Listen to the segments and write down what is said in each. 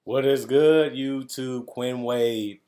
What is good, YouTube? Quinn Wade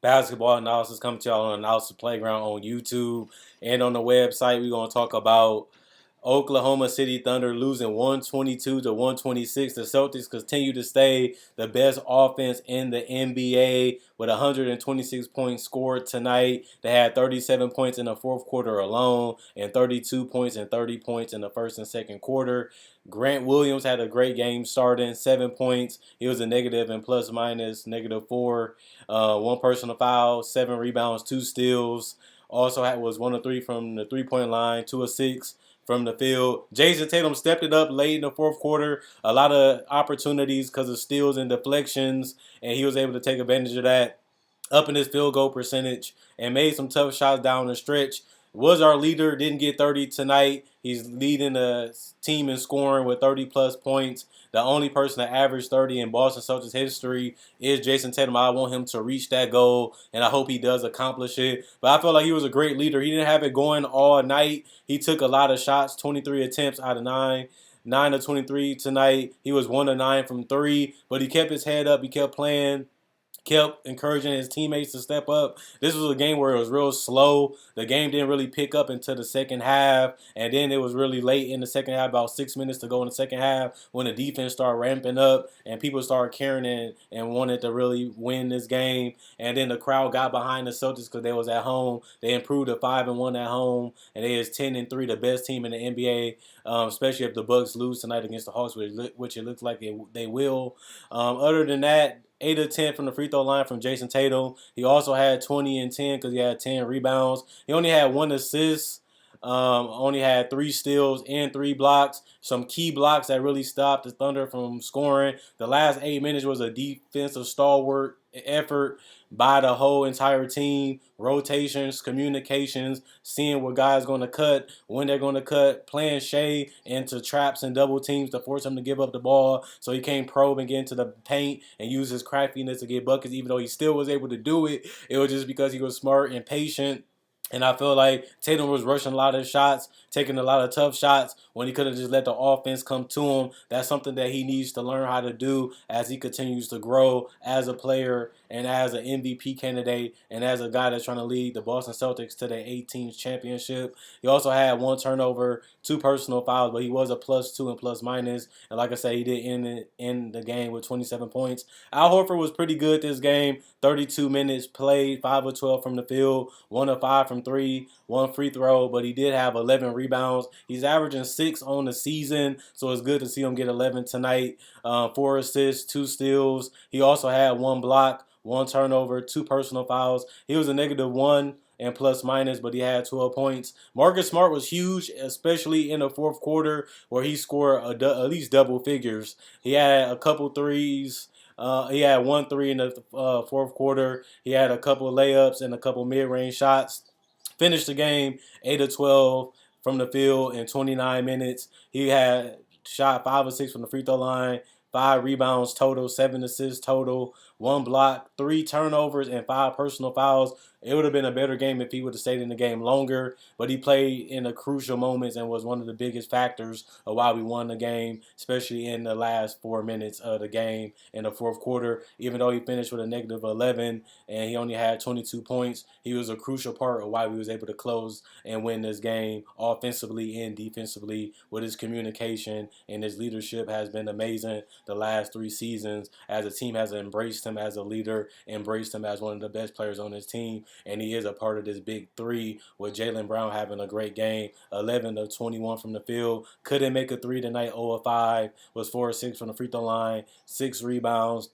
basketball analysis coming to y'all on Analysis Playground on YouTube and on the website. We're gonna talk about Oklahoma City Thunder losing 122 to 126. The Celtics continue to stay the best offense in the NBA with 126 points scored tonight. They had 37 points in the fourth quarter alone and 32 points and 30 points in the first and second quarter. Grant Williams had a great game starting, 7 points. He was a negative and plus minus -4. One personal foul, 7 rebounds, 2 steals. Also was 1 of 3 from the 3-point line, 2 of 6 from the field. Jason Tatum stepped it up late in the fourth quarter. A lot of opportunities because of steals and deflections, and he was able to take advantage of that, up in his field goal percentage, and made some tough shots down the stretch. Was our leader, didn't get 30 tonight. He's leading the team in scoring with 30 plus points. The only person to average 30 in Boston Celtics history is Jason Tatum. I want him to reach that goal, and I hope he does accomplish it. But I felt like he was a great leader. He didn't have it going all night. He took a lot of shots, 23 attempts out of 9. 9 of 23 tonight. He was 1 of 9 from 3, but he kept his head up. He kept playing, kept encouraging his teammates to step up. This was a game where it was real slow. The game didn't really pick up until the second half, and then it was really late in the second half, about 6 minutes to go in the second half, when the defense started ramping up and people started caring and wanted to really win this game. And then the crowd got behind the Celtics because they was at home. They improved to 5-1 at home, and they is 10-3, the best team in the NBA. Especially if the Bucks lose tonight against the Hawks, which it looks like they will. Other than that, 8 of 10 from the free throw line from Jason Tatum. He also had 20 and 10 because he had 10 rebounds. He only had 1 assist, only had 3 steals and 3 blocks. Some key blocks that really stopped the Thunder from scoring. The last 8 minutes was a defensive stalwart effort by the whole entire team. Rotations, communications, seeing what guys going to cut, when they're going to cut, playing Shea into traps and double teams to force him to give up the ball so he can't probe and get into the paint and use his craftiness to get buckets, even though he still was able to do it. It was just because he was smart and patient. And I feel like Tatum was rushing a lot of shots, taking a lot of tough shots when he could have just let the offense come to him. That's something that he needs to learn how to do as he continues to grow as a player and as an MVP candidate and as a guy that's trying to lead the Boston Celtics to their 18th championship. He also had 1 turnover, 2 personal fouls, but he was a +2 and plus minus. And like I said, he did end the game with 27 points. Al Horford was pretty good this game. 32 minutes played, 5 of 12 from the field, 1 of 5 from 3, 1 free throw, but he did have 11 rebounds. He's averaging 6 on the season, so it's good to see him get 11 tonight. 4 assists, 2 steals. He also had 1 block, 1 turnover, 2 personal fouls. He was a -1 and plus minus, but he had 12 points. Marcus Smart was huge, especially in the fourth quarter where he scored at least double figures. He had a couple threes. He had 1 3 in the fourth quarter. He had a couple of layups and a couple mid-range shots. Finished the game 8 of 12 from the field in 29 minutes. He had shot 5 of 6 from the free throw line, 5 rebounds total, 7 assists total, 1 block, 3 turnovers, and 5 personal fouls. It would have been a better game if he would have stayed in the game longer, but he played in the crucial moments and was one of the biggest factors of why we won the game, especially in the last 4 minutes of the game in the fourth quarter. Even though he finished with a -11 and he only had 22 points, he was a crucial part of why we was able to close and win this game offensively and defensively. With his communication and his leadership has been amazing the last 3 seasons, as the team has embraced him as a leader, embraced him as one of the best players on his team, and he is a part of this big three with Jaylen Brown having a great game. 11 of 21 from the field. Couldn't make a three tonight, 0 of 5. Was 4 of 6 from the free throw line, 6 rebounds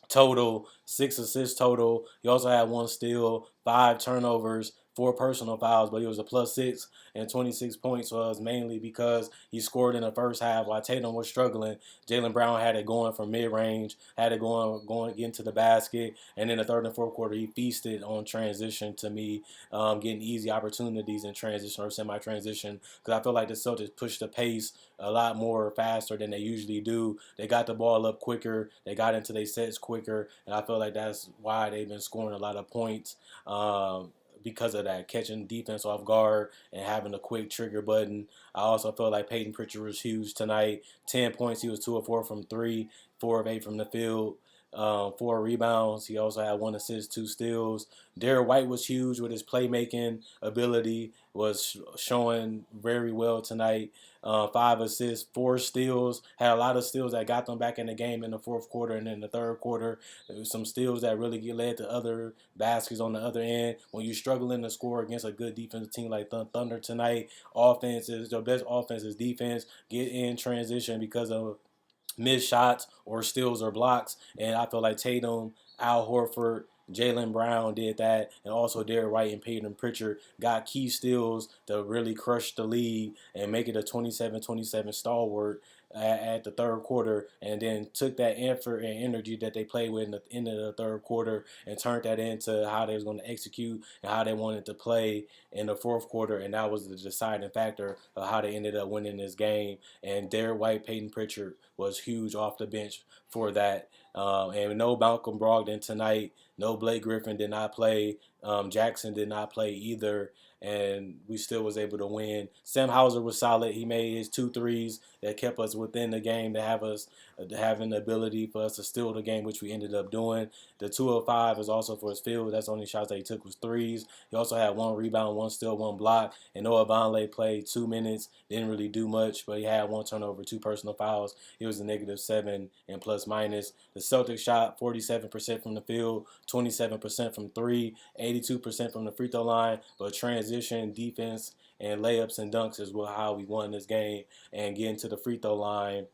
total, 6 assists total. He also had 1 steal, 5 turnovers, 4 personal fouls, but he was a +6 and 26 points was mainly because he scored in the first half while Tatum was struggling. Jaylen Brown had it going from mid-range, had it going getting to the basket, and in the third and fourth quarter he feasted on transition to me, getting easy opportunities in transition or semi-transition, because I feel like the Celtics pushed the pace a lot more faster than they usually do. They got the ball up quicker, they got into their sets quicker, and I feel like that's why they've been scoring a lot of points. Because of that, catching defense off guard and having a quick trigger button. I also felt like Peyton Pritchard was huge tonight. 10 points, he was 2 of 4 from 3, 4 of 8 from the field. 4 rebounds. He also had 1 assist, 2 steals. Derek White was huge with his playmaking ability, was showing very well tonight. 5 assists, 4 steals. Had a lot of steals that got them back in the game in the fourth quarter and in the third quarter. There was some steals that really led to other baskets on the other end. When you're struggling to score against a good defensive team like Thunder tonight, offense is your best offense is defense. Get in transition because of missed shots or steals or blocks. And I feel like Tatum, Al Horford, Jaylen Brown did that, and also Derek White and Peyton Pritchard got key steals to really crush the lead and make it a 27-27 stalwart at the third quarter, and then took that effort and energy that they played with in the end of the third quarter and turned that into how they was going to execute and how they wanted to play in the fourth quarter, and that was the deciding factor of how they ended up winning this game. And Derek White, Peyton Pritchard was huge off the bench for that. And no Malcolm Brogdon tonight. No Blake Griffin did not play. Jackson did not play either. And we still was able to win. Sam Hauser was solid. He made his 2 threes that kept us within the game to have us having the ability for us to steal the game, which we ended up doing. The 2 of 5 is also for his field. That's the only shots that he took was threes. He also had 1 rebound, 1 steal, 1 block. And Noah Vonleh played 2 minutes. Didn't really do much, but he had 1 turnover, 2 personal fouls. He was a -7 and plus minus. The Celtics shot 47% from the field, 27% from 3, 82% from the free throw line. But transition, defense, and layups and dunks is how we won this game. And getting to the free throw line,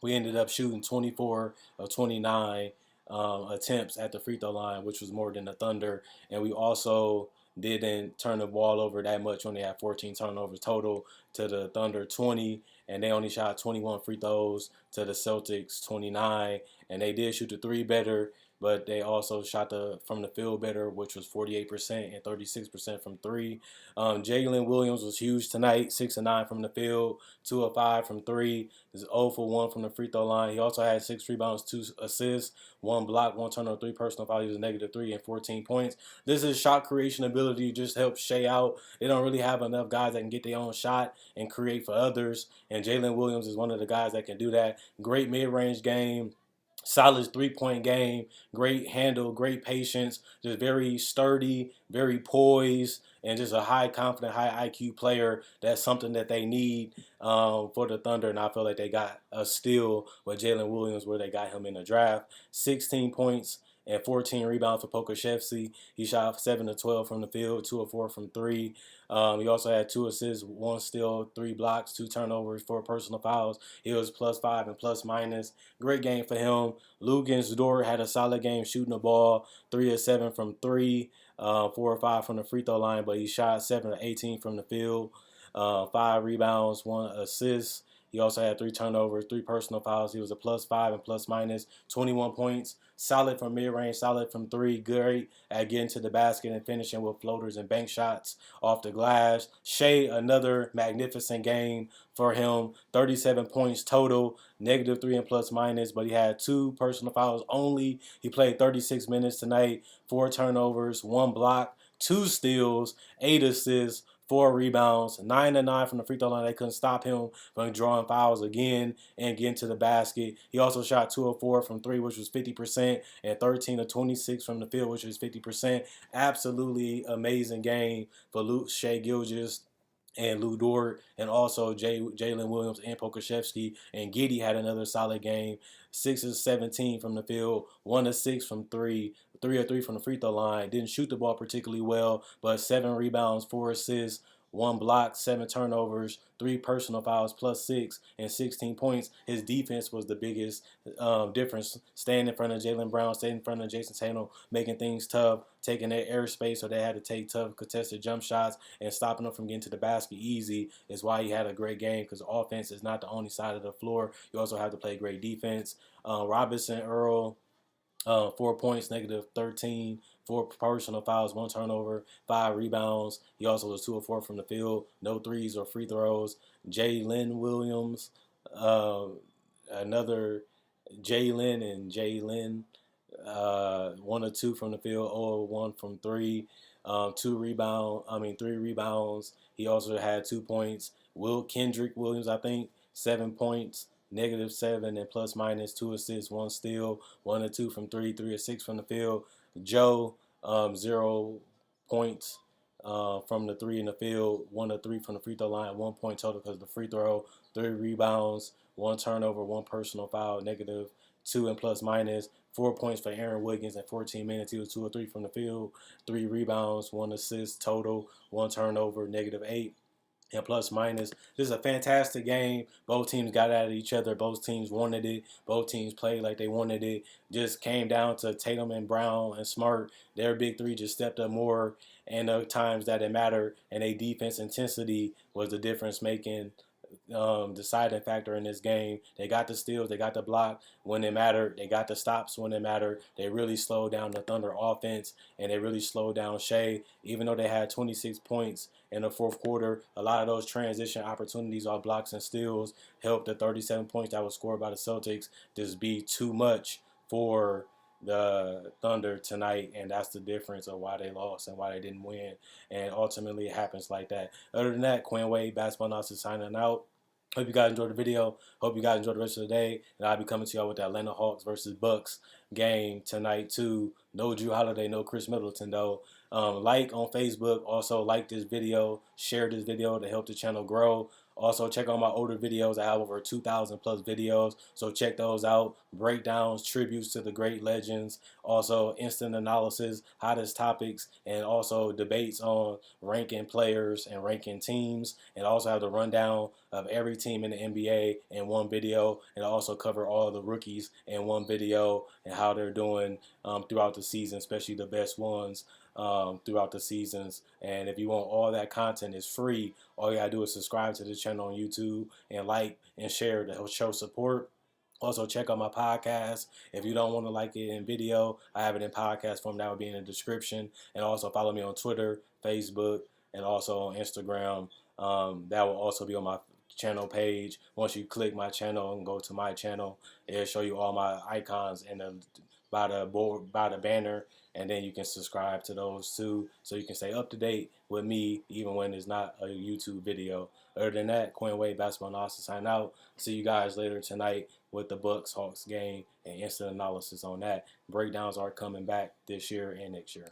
we ended up shooting 24 of 29 attempts at the free throw line, which was more than the Thunder. And we also didn't turn the ball over that much. Only had 14 turnovers total to the Thunder 20, and they only shot 21 free throws to the Celtics 29. And they did shoot the 3 better, but they also shot from the field better, which was 48% and 36% from 3. Jalen Williams was huge tonight, 6 of 9 from the field, 2 of 5 from 3. Is 0 for 1 from the free throw line. He also had 6 rebounds, 2 assists, 1 block, 1 turnover, 3 personal fouls. He was -3 and 14 points. This is shot creation ability just helps Shea out. They don't really have enough guys that can get their own shot and create for others. And Jalen Williams is one of the guys that can do that. Great mid-range game. Solid 3-point game, great handle, great patience, just very sturdy, very poised, and just a high confident, high IQ player. That's something that they need for the Thunder, and I feel like they got a steal with Jalen Williams where they got him in the draft. 16 points and 14 rebounds for Pokusevski. He shot 7 of 12 from the field, 2 of 4 from 3. He also had 2 assists, 1 steal, 3 blocks, 2 turnovers, 4 personal fouls. He was +5 and plus minus. Great game for him. Lugens Dort had a solid game shooting the ball, 3 of 7 from 3, 4 or 5 from the free throw line, but he shot 7 of 18 from the field, 5 rebounds, 1 assist. He also had 3 turnovers, 3 personal fouls. He was a +5 and plus minus, 21 points. Solid from mid-range, solid from 3. Great at getting to the basket and finishing with floaters and bank shots off the glass. Shea, another magnificent game for him. 37 points total, -3 and plus minus, but he had 2 personal fouls only. He played 36 minutes tonight, 4 turnovers, 1 block, 2 steals, 8 assists, 4 rebounds, 9 of 9 from the free throw line. They couldn't stop him from drawing fouls again and getting to the basket. He also shot 2 of 4 from 3, which was 50%, and 13 of 26 from the field, which was 50%. Absolutely amazing game for Shea Gilgeous and Lou Dort, and also Jalen Williams and Pokusevski. And Giddey had another solid game, 6 of 17 from the field, 1 of 6 from 3, 3 of 3 from the free throw line. Didn't shoot the ball particularly well, but 7 rebounds, 4 assists, 1 block, 7 turnovers, 3 personal fouls, +6, and 16 points. His defense was the biggest difference. Staying in front of Jaylen Brown, staying in front of Jason Tatum, making things tough, taking their airspace, so they had to take tough contested jump shots and stopping them from getting to the basket easy is why he had a great game, because offense is not the only side of the floor. You also have to play great defense. Robinson Earl, 4 points, -13, 4 personal fouls, 1 turnover, 5 rebounds. He also was 2 of 4 from the field, no threes or free throws. Jalen Williams, another Jalen, 1 or 2 from the field, 0 of 1 from 3. 3 rebounds. He also had 2 points. Kendrick Williams, I think, 7 points. -7 and plus minus, 2 assists, 1 steal, 1 or 2 from 3, 3 or 6 from the field. Joe, 0 points from the 3 in the field, 1 or 3 from the free throw line, 1 point total because of the free throw, 3 rebounds, 1 turnover, 1 personal foul, -2 and plus minus. 4 points for Aaron Wiggins in 14 minutes. He was 2 or 3 from the field, 3 rebounds, 1 assist total, 1 turnover, -8 and plus minus. This is a fantastic game. Both teams got at each other. Both teams wanted it. Both teams played like they wanted it. Just came down to Tatum and Brown and Smart. Their big three just stepped up more, and the times that it mattered, and a defense intensity was the difference making deciding factor in this game. They got the steals, they got the block when it mattered, they got the stops when it mattered. They really slowed down the Thunder offense, and they really slowed down Shea. Even though they had 26 points in the fourth quarter, a lot of those transition opportunities off blocks and steals helped the 37 points that was scored by the Celtics just be too much for the Thunder tonight, and that's the difference of why they lost and why they didn't win. And ultimately, it happens like that. Other than that, Quinn Wade, Basketball Analysis signing out. Hope you guys enjoyed the video. Hope you guys enjoyed the rest of the day. And I'll be coming to y'all with the Atlanta Hawks versus Bucks game tonight too. No Drew Holiday, no Chris Middleton though. Like on Facebook. Also like this video. Share this video to help the channel grow. Also check out my older videos. I have over 2,000 plus videos. So check those out. Breakdowns, tributes to the great legends. Also instant analysis, hottest topics, and also debates on ranking players and ranking teams. And also have the rundown of every team in the NBA in one video, and also cover all the rookies in one video and how they're doing throughout the season, especially the best ones throughout the seasons. And if you want all that content, it's free. All you gotta do is subscribe to the channel on YouTube and like and share to help show support. Also, check out my podcast. If you don't want to like it in video, I have it in podcast form. That would be in the description. And also follow me on Twitter, Facebook, and also on Instagram. That will also be on my channel page. Once you click my channel and go to my channel, it'll show you all my icons and by the board, by the banner, and then you can subscribe to those too, so you can stay up to date with me even when it's not a YouTube video. Other than that, Quinn Wade, Basketball Analysis, sign out. See you guys later tonight with the Bucks Hawks game and instant analysis on that. Breakdowns are coming back this year and next year.